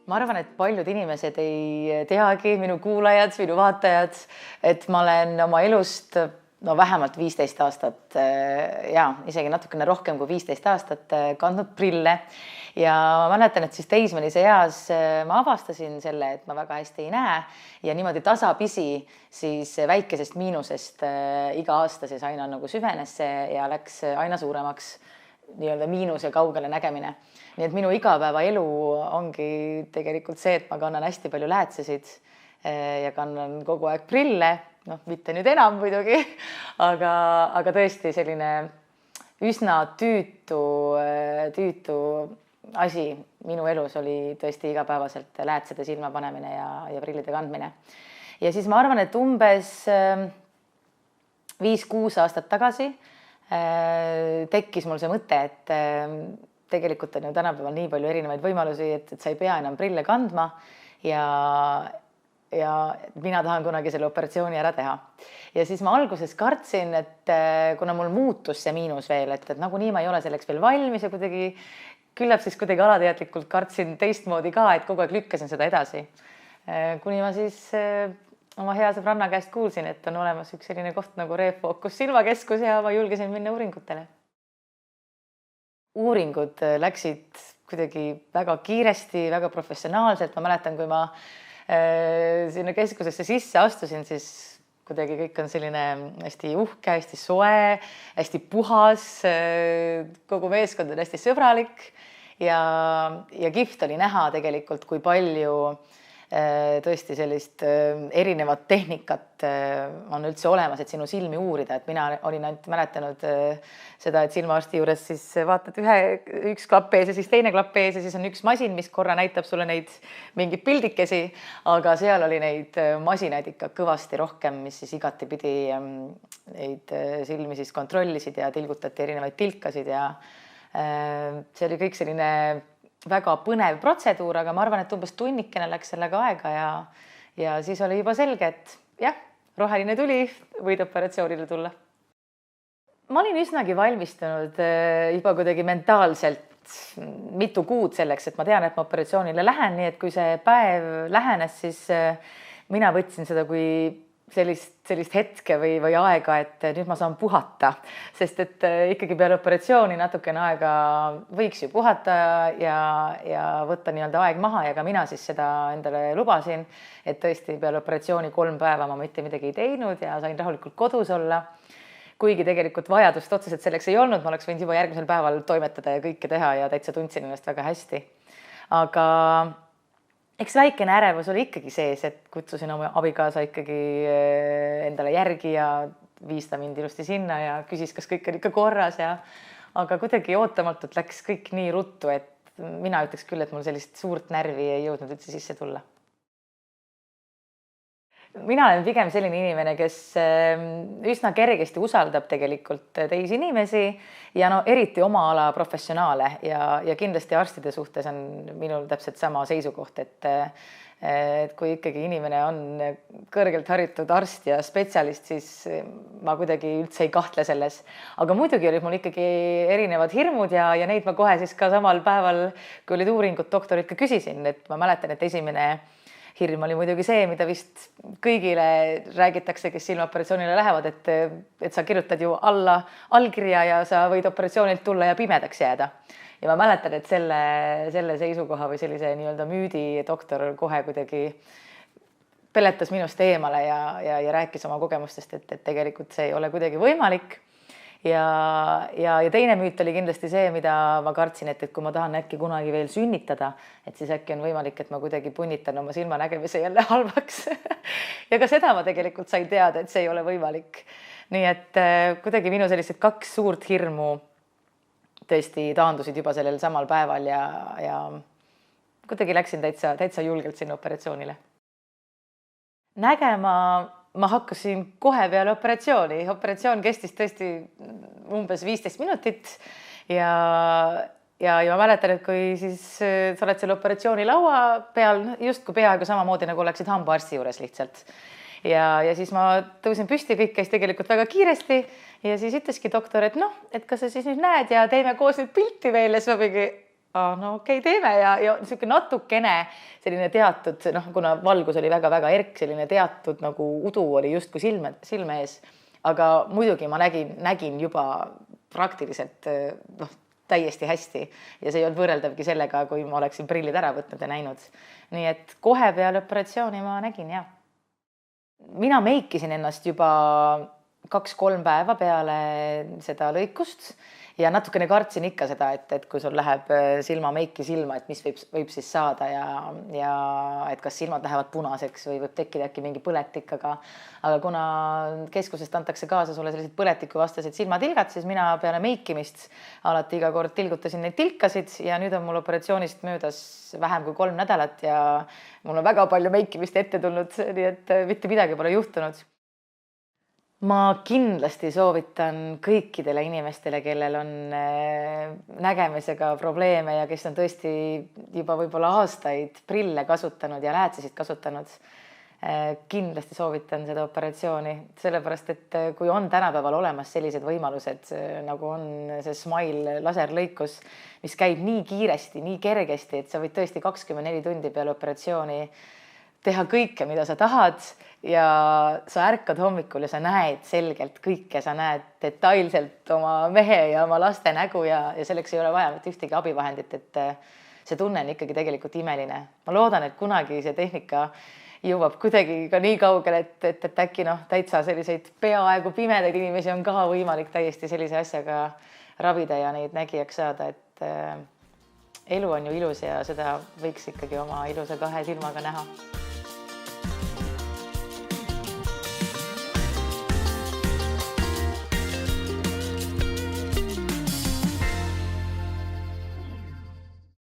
Ma arvan, et paljud inimesed ei teagi, minu kuulajad, minu vaatajad, et ma olen oma elust vähemalt 15 aastat ja isegi natukene rohkem kui 15 aastat kandnud prille. Ja ma mäletan, et siis teismelise eas ma avastasin selle, et ma väga hästi ei näe ja niimoodi tasapisi siis väikesest miinusest iga aasta siis aina nagu süvenes see ja läks aina suuremaks nii-öelda miinuse kaugele nägemine. Nii et minu igapäevaelu ongi tegelikult see, et ma kannan hästi palju läätsesid ja kannan kogu aeg prille, mitte nüüd enam muidugi, aga tõesti selline üsna tüütu asi minu elus oli tõesti igapäevaselt läätsede silma panemine ja prillide kandmine. Ja siis ma arvan, et umbes 5-6 aastat tagasi tekkis mul see mõte, et tegelikult on ju tänapäeval nii palju erinevaid võimalusi, et sa ei pea enam prille kandma ja mina tahan kunagi selle operatsiooni ära teha. Ja siis ma alguses kartsin, et kuna mul muutus see miinus veel, et nagunii ma ei ole selleks veel valmis ja küllap siis kuidagi alateadlikult kartsin teistmoodi ka, et kogu aeg lükkasin seda edasi. Kuni ma siis oma hea sõbranna käest kuulsin, et on olemas üks selline koht nagu Refocus silmakeskus ja ma julgesin minna uuringutele. Uuringud läksid kuidagi väga kiiresti, väga professionaalselt. Ma mäletan, kui ma sinna keskusesse sisse astusin, siis kuidagi kõik on selline hästi uhke, hästi soe, hästi puhas, kogu meeskond on hästi sõbralik ja kihvt oli näha tegelikult, kui palju tõesti sellist erinevat tehnikat on üldse olemas, et sinu silmi uurida, et mina olin ainult mäletanud seda, et silmaarsti juures siis vaatad üks klapp ees ja siis teine klapp ees ja siis on üks masin, mis korra näitab sulle neid mingeid pildikesi, aga seal oli neid masinaid ikka kõvasti rohkem, mis siis igatipidi neid silmi siis kontrollisid ja tilgutati erinevaid tilkasid ja see oli kõik selline väga põnev protseduur, aga ma arvan, et umbes tunnikene läks sellega aega ja siis oli juba selge, et jah, roheline tuli, võid operatsioonile tulla. Ma olin üsnagi valmistunud juba kuidagi mentaalselt mitu kuud selleks, et ma tean, et ma operatsioonile lähen, nii et kui see päev lähenes, siis mina võtsin seda kui sellist hetke või aega, et nüüd ma saan puhata, sest et ikkagi peale operatsiooni natukene aega võiks ju puhata ja võtta nii-öelda aeg maha ja ka mina siis seda endale lubasin, et tõesti peale operatsiooni 3 päeva ma mitte midagi ei teinud ja sain rahulikult kodus olla. Kuigi tegelikult vajadust otseselt selleks ei olnud, ma oleks võinud juba järgmisel päeval toimetada ja kõike teha ja täitsa tundsin ennast väga hästi. Aga eks väikene ärevus oli ikkagi sees, et kutsusin oma abikaasa ikkagi endale järgi ja viis ta mind ilusti sinna ja küsis, kas kõik on ikka korras aga kuidagi ootamatult läks kõik nii ruttu, et mina ütleks küll, et mul sellist suurt närvi ei jõudnud üldse sisse tulla. Mina olen pigem selline inimene, kes üsna kergesti usaldab tegelikult teisi inimesi ja eriti oma ala professionaale ja kindlasti arstide suhtes on minul täpselt sama seisukoht, et kui ikkagi inimene on kõrgelt haritud arst ja spetsialist, siis ma kuidagi üldse ei kahtle selles. Aga muidugi olid mul ikkagi erinevad hirmud ja neid ma kohe siis ka samal päeval, kui olid uuringud, doktorilt ka küsisin, et ma mäletan, et esimene hirm oli muidugi see, mida vist kõigile räägitakse, kes silmaoperatsioonile lähevad, et sa kirjutad ju alla allkirja ja sa võid operatsioonilt tulla ja pimedaks jääda. Ja ma mäletan, et selle seisukoha või sellise nii-öelda müüdi doktor kohe kuidagi peletas minust eemale ja rääkis oma kogemustest, et tegelikult see ei ole kuidagi võimalik. Ja teine müüt oli kindlasti see, mida ma kartsin, et kui ma tahan äkki kunagi veel sünnitada, et siis äkki on võimalik, et ma kuidagi punnitan oma silmanägemise jälle halvaks. Ja ka seda ma tegelikult sain teada, et see ei ole võimalik. Nii et kuidagi minu sellised 2 suurt hirmu tõesti taandusid juba sellel samal päeval ja kuidagi läksin täitsa julgelt sinna operatsioonile. Nägema ma hakkasin kohe peale operatsiooni. Operatsioon kestis tõesti umbes 15 minutit ja ma mäletan, et kui siis sa oled selle operatsiooni laua peal, just kui peaaegu samamoodi nagu oleksid hambaarsti juures lihtsalt. Ja siis ma tõusin püsti, kõik käis tegelikult väga kiiresti ja siis ütleski doktor, et kas sa siis nüüd näed ja teeme koos nüüd pilti veel ja siis ma mingi, no okei, teeme ja niisugune natukene selline teatud, noh, kuna valgus oli väga-väga erk, selline teatud nagu udu oli justkui silme ees, aga muidugi ma nägin juba praktiliselt noh, täiesti hästi ja see ei olnud võrreldavgi sellega, kui ma oleksin prillid ära võtnud ja näinud. Nii et kohe peale operatsiooni ma nägin, jah. Mina meikisin ennast juba 2-3 päeva peale seda lõikust ja natukene kartsin ikka seda, et kui sul läheb silmameiki silma, et mis võib siis saada ja et kas silmad lähevad punaseks või võib tekkida äkki mingi põletik, aga kuna keskusest antakse kaasa sulle sellised põletikuvastased silmatilgad, siis mina peale meikimist alati iga kord tilgutasin neid tilkasid ja nüüd on mul operatsioonist möödas vähem kui 3 nädalat ja mul on väga palju meikimist ette tulnud, nii et mitte midagi pole juhtunud. Ma kindlasti soovitan kõikidele inimestele, kellel on nägemisega probleeme ja kes on tõesti juba võib-olla aastaid prille kasutanud ja läätsesid kasutanud. Kindlasti soovitan seda operatsiooni, sellepärast et kui on tänapäeval olemas sellised võimalused, nagu on see Smile laserlõikus, mis käib nii kiiresti, nii kergesti, et sa võid tõesti 24 tundi peale operatsiooni teha kõike, mida sa tahad ja sa ärkad hommikul ja sa näed selgelt kõike, sa näed detailselt oma mehe ja oma laste nägu ja selleks ei ole vaja mitte ühtegi abivahendit, et see tunne on ikkagi tegelikult imeline. Ma loodan, et kunagi see tehnika jõuab kuidagi ka nii kaugele, et äkki täitsa selliseid peaaegu pimedaid inimesi on ka võimalik täiesti sellise asjaga ravida ja neid nägijaks saada, et elu on ju ilus ja seda võiks ikkagi oma ilusa 2 silmaga näha.